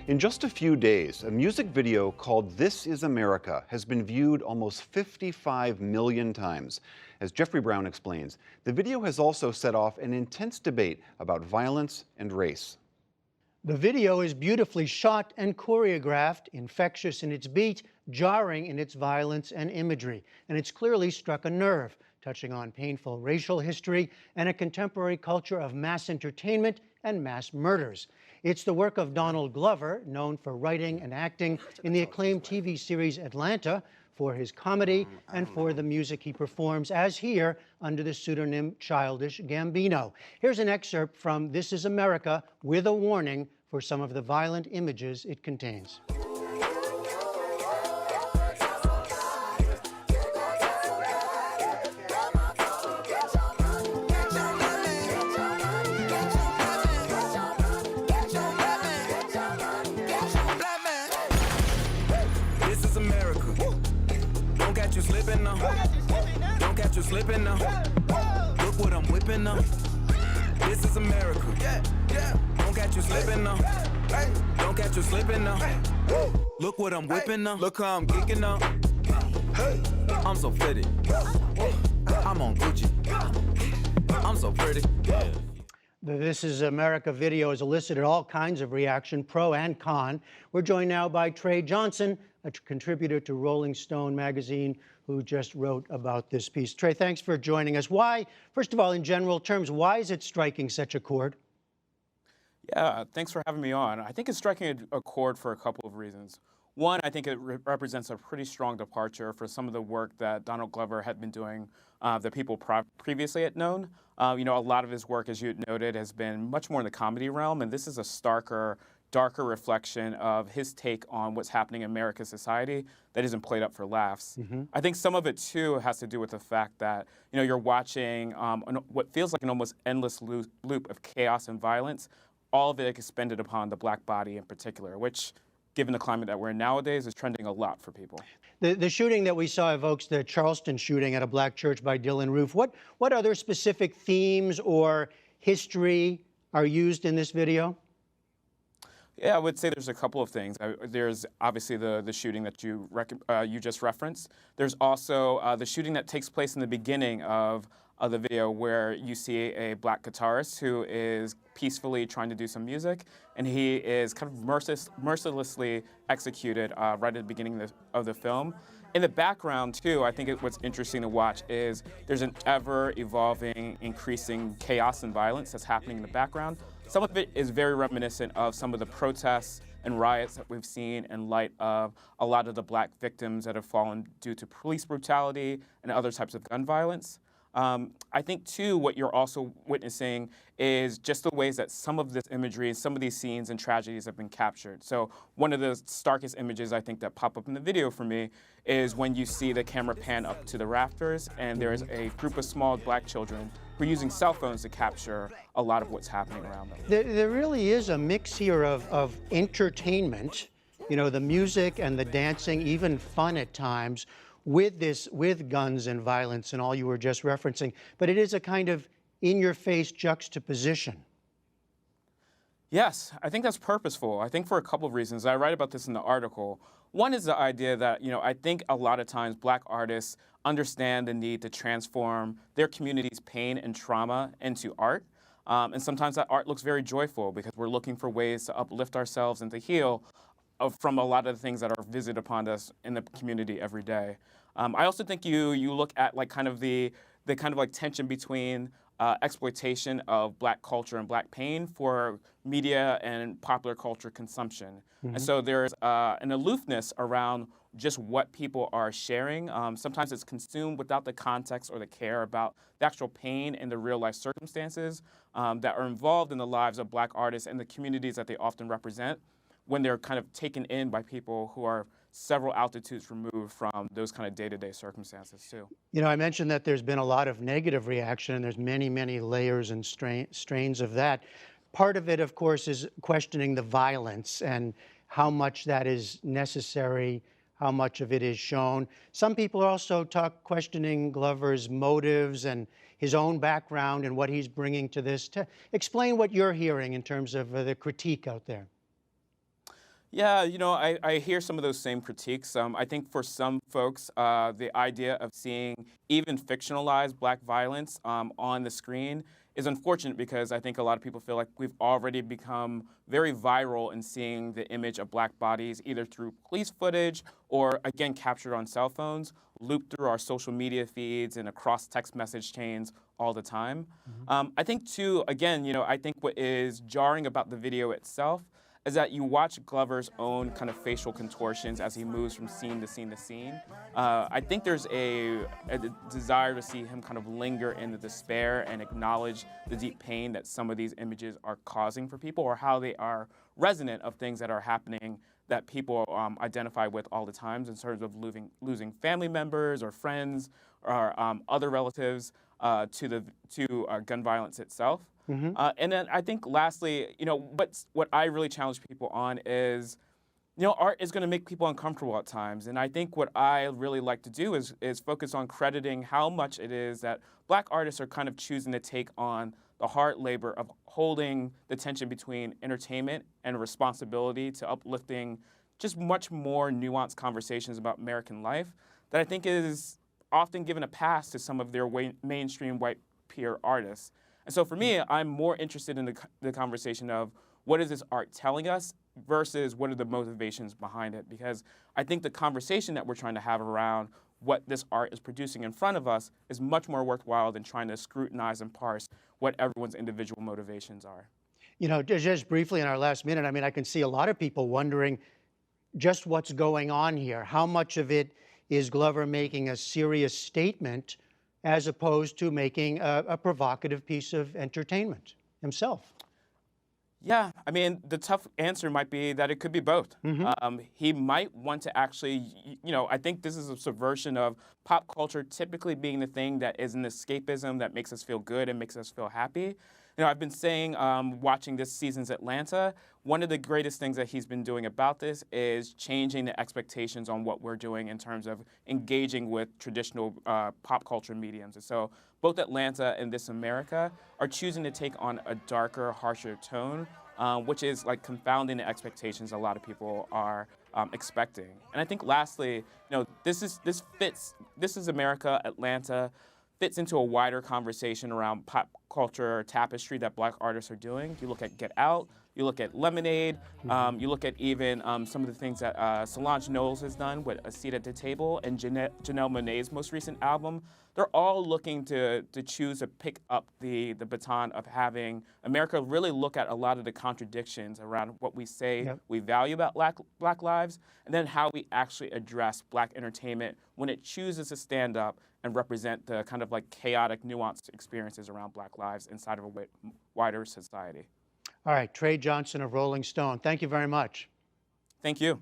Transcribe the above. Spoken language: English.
In just a few days, a music video called This Is America has been viewed almost 55 million times. As Jeffrey Brown explains, the video has also set off an intense debate about violence and race. The video is beautifully shot and choreographed, infectious in its beat, jarring in its violence and imagery. And it's clearly struck a nerve, touching on painful racial history and a contemporary culture of mass entertainment and mass murders. It's the work of Donald Glover, known for writing and acting in the acclaimed TV series Atlanta, for his comedy and for the music he performs as here under the pseudonym Childish Gambino. Here's an excerpt from This Is America with a warning for some of the violent images it contains. This is America. Don't catch you slipping now. Don't catch you slipping now. Look what I'm whipping now. This is America. Don't catch you slipping now. Don't catch you slipping now. Look what I'm whipping now. Look how I'm geeking now. I'm so fitted. I'm on Gucci. I'm so pretty. The This Is America video has elicited all kinds of reaction, pro and con. We're joined now by Trey Johnson, a contributor to Rolling Stone magazine, who just wrote about this piece. Trey, thanks for joining us. Why, first of all, in general terms, why is it striking such a chord? Yeah, thanks for having me on. I think it's striking a chord for a couple of reasons. One, I think it represents a pretty strong departure for some of the work that Donald Glover had been doing that people previously had known. A lot of his work, as you noted, has been much more in the comedy realm, and this is a starker, darker reflection of his take on what's happening in America's society that isn't played up for laughs. I think some of it, too, has to do with the fact that, you're watching what feels like an almost endless loop of chaos and violence, all of it expended upon the black body in particular, which, given the climate that we're in nowadays, is trending a lot for people. The shooting that we saw evokes the Charleston shooting at a black church by Dylann Roof. What other specific themes or history are used in this video? Yeah, I would say there's a couple of things. There's obviously the shooting that you just referenced. There's also the shooting that takes place in the beginning of the video, where you see a black guitarist who is peacefully trying to do some music, and he is kind of mercilessly executed right at the beginning of the film. In the background, too, I think what's interesting to watch is there's an ever-evolving, increasing chaos and violence that's happening in the background. Some of it is very reminiscent of some of the protests and riots that we've seen in light of a lot of the black victims that have fallen due to police brutality and other types of gun violence. I think, too, what you're also witnessing is just the ways that some of this imagery, some of these scenes and tragedies have been captured. So one of the starkest images, I think, that pop up in the video for me is when you see the camera pan up to the rafters, and there is a group of small black children who are using cell phones to capture a lot of what's happening around them. There really is a mix here of entertainment, the music and the dancing, even fun at times, with guns and violence and all you were just referencing, but it is a kind of in-your-face juxtaposition. Yes, I think that's purposeful. I think for a couple of reasons. I write about this in the article. One is the idea that, I think a lot of times black artists understand the need to transform their community's pain and trauma into art. And sometimes that art looks very joyful because we're looking for ways to uplift ourselves and to heal from a lot of the things that are visited upon us in the community every day. I also think you look at the tension between exploitation of black culture and black pain for media and popular culture consumption. And so there's an aloofness around just what people are sharing. Sometimes it's consumed without the context or the care about the actual pain and the real life circumstances that are involved in the lives of black artists and the communities that they often represent, when they're kind of taken in by people who are several altitudes removed from those kind of day-to-day circumstances, too. I mentioned that there's been a lot of negative reaction, and there's many, many layers and strains of that. Part of it, of course, is questioning the violence and how much that is necessary, how much of it is shown. Some people are also questioning Glover's motives and his own background and what he's bringing to this. Explain what you're hearing in terms of the critique out there. Yeah, I hear some of those same critiques. I think for some folks, the idea of seeing even fictionalized black violence on the screen is unfortunate because I think a lot of people feel like we've already become very viral in seeing the image of black bodies either through police footage or, again, captured on cell phones, looped through our social media feeds and across text message chains all the time. I think, too, again, I think what is jarring about the video itself is that you watch Glover's own kind of facial contortions as he moves from scene to scene to scene. I think there's a desire to see him kind of linger in the despair and acknowledge the deep pain that some of these images are causing for people or how they are resonant of things that are happening that people identify with all the times in terms of losing family members or friends or other relatives to gun violence itself. And then I think lastly, what I really challenge people on is, art is going to make people uncomfortable at times. And I think what I really like to do is focus on crediting how much it is that black artists are kind of choosing to take on the hard labor of holding the tension between entertainment and responsibility to uplifting just much more nuanced conversations about American life that I think is often given a pass to some of their mainstream white peer artists. And so for me, I'm more interested in the conversation of what is this art telling us versus what are the motivations behind it? Because I think the conversation that we're trying to have around what this art is producing in front of us is much more worthwhile than trying to scrutinize and parse what everyone's individual motivations are. Just briefly in our last minute, I can see a lot of people wondering just what's going on here. How much of it is Glover making a serious statement as opposed to making a provocative piece of entertainment himself? Yeah, the tough answer might be that it could be both. He might want to actually, I think this is a subversion of pop culture typically being the thing that is an escapism that makes us feel good and makes us feel happy. I've been saying, watching this season's Atlanta, one of the greatest things that he's been doing about this is changing the expectations on what we're doing in terms of engaging with traditional pop culture mediums. And so both Atlanta and This America are choosing to take on a darker, harsher tone, which is like confounding the expectations a lot of people are expecting. And I think lastly, This Is America, Atlanta, fits into a wider conversation around pop culture tapestry that black artists are doing. You look at Get Out, you look at Lemonade, you look at even some of the things that Solange Knowles has done with A Seat at the Table and Janelle Monáe's most recent album. They're all looking to choose to pick up the baton of having America really look at a lot of the contradictions around what we say we value about black lives, and then how we actually address black entertainment when it chooses to stand up and represent the kind of like chaotic, nuanced experiences around black lives inside of a wider society. All right, Trey Johnson of Rolling Stone, thank you very much. Thank you.